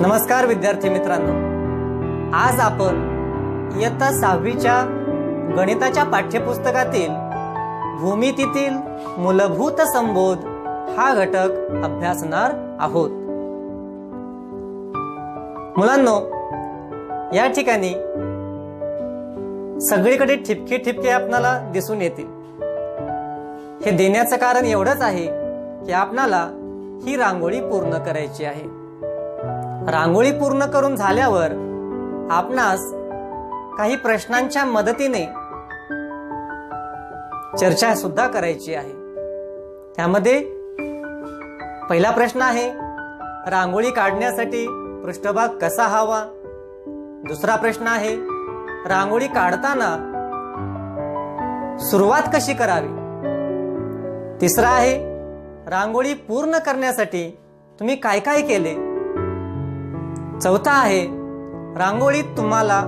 नमस्कार विद्यार्थी मित्रांनो, आज आपण इयत्ता 6वीच्या गणिताच्या पाठ्यपुस्तकातील भूमितीतील मूलभूत संबोध हा घटक अभ्यासणार आहोत। मुलांनो, या ठिकाणी सगळीकडे ठिपके ठिपके आपल्याला दिसून येतील। हे देण्याचं कारण एवढंच आहे की आपल्याला ही रांगोळी पूर्ण करायची आहे। रांगोळी पूर्ण करून झाल्यावर आपणास काही प्रश्नांच्या मदतीने चर्चा सुद्धा करायची आहे। त्यामध्ये पहिला प्रश्न आहे, रांगोळी काढण्यासाठी पृष्ठभाग कसा हवा। दुसरा प्रश्न आहे, रांगोळी काढताना सुरुवात कशी करावी। तिसरा आहे, रांगोळी पूर्ण करण्यासाठी तुम्ही काय काय केले। चौथा आहे, रांगोळीत तुम्हाला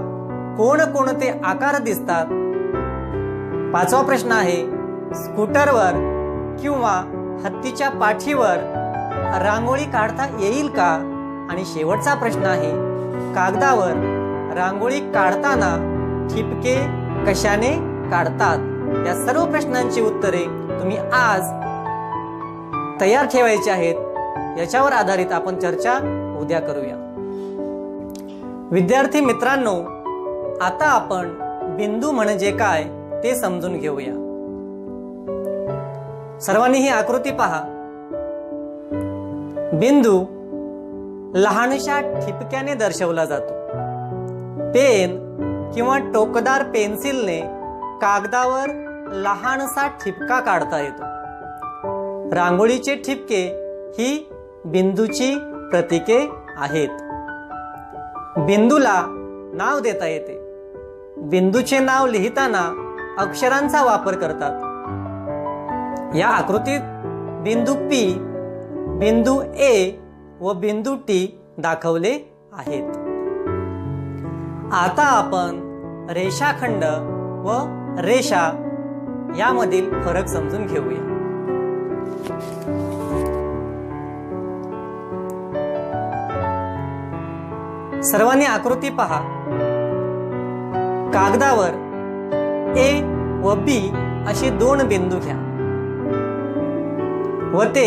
कोणकोणते आकार दिसतात। पाचवा प्रश्न आहे, स्कूटरवर किंवा हत्तीच्या पाठीवर रांगोळी काढता येईल का। आणि शेवटचा प्रश्न आहे, कागदावर रांगोळी काढताना ठिपके कशाने काढतात। या सर्व प्रश्नांची उत्तरे तुम्ही आज तयार ठेवायची आहेत। याच्यावर आधारित आपण चर्चा उद्या करूया। विद्यार्थी मित्रांनो, आता आपण बिंदू म्हणजे काय ते समजून घेऊया। सर्वांनी ही आकृती पहा। बिंदू लहानशा ठिपक्याने दर्शवला जातो। पेन किंवा टोकदार पेन्सिलने कागदावर लहानसा ठिपका काढता येतो। रांगोळीचे ठिपके ही बिंदूची प्रतीके आहेत। बिंदूला नाव देता येते। बिंदूचे नाव लिहिताना अक्षरांचा वापर करतात। या आकृतीत बिंदू P, बिंदू A व बिंदू T दाखवले आहेत। आता आपण रेषाखंड व रेषा यामधील फरक समजून घेऊया। सर्वांनी आकृती पहा। कागदावर A व B असे दोन बिंदू घ्या व ते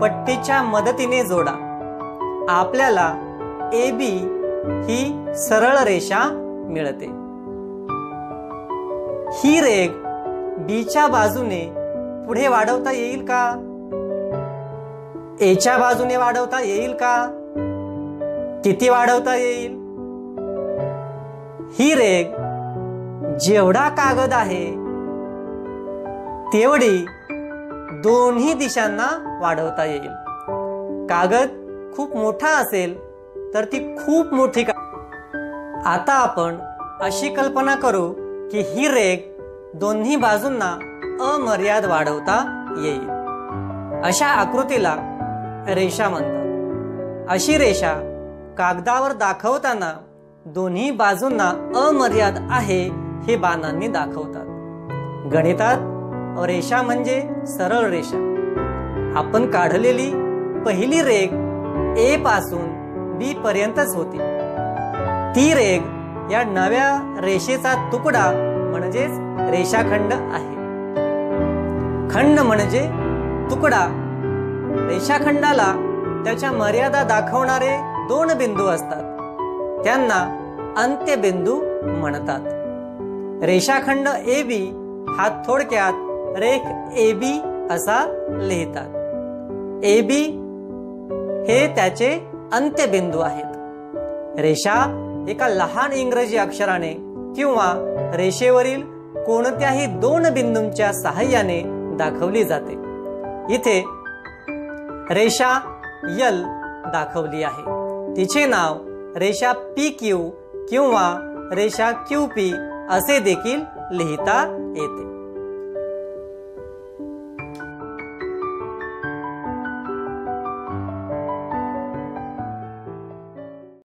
पट्टीच्या मदतीने जोडा। आपल्याला AB ही सरळ रेषा मिळते। ही रेघ B च्या बाजूने पुढे वाढवता येईल का। A च्या बाजूने वाढवता येईल का। किती वाढवता येईल। ही रेघ जेवढा कागद आहे तेवढी दोन्ही दिशांना वाढवता येईल। कागद खूप मोठा असेल तर ती खूप मोठी आता आपण अशी कल्पना करू की ही रेघ दोन्ही बाजूंना अमर्याद वाढवता येईल। अशा आकृतीला रेषा म्हणतात। अशी रेषा कागदावर दाखवताना दोन्ही बाजूंना अमर्याद आहे हे बाणांनी दाखवतात। गणितात रेषा म्हणजे सरळ रेषा। आपण काढलेली पहिली रेघ A पासून B पर्यंतच होती। ती रेघ या नव्या रेषेचा तुकडा म्हणजेच रेषाखंड आहे। खंड म्हणजे तुकडा। रेषाखंडाला त्याच्या मर्यादा दाखवणारे दोन बिंदू असतात, त्यांना अंत्यबिंदू म्हणतात। रेषाखंड AB हा थोडक्यात रेख AB असा लिहितात। AB हे त्याचे अंत्यबिंदू आहेत। रेषा एका लहान इंग्रजी अक्षराने किंवा रेषेवरील कोणत्याही दोन बिंदूंच्या सहाय्याने दाखवली जाते। इथे रेषा L दाखवली आहे। तिचे नाव रेषा PQ किंवा रेषा QP असे देखील लिहिता येते।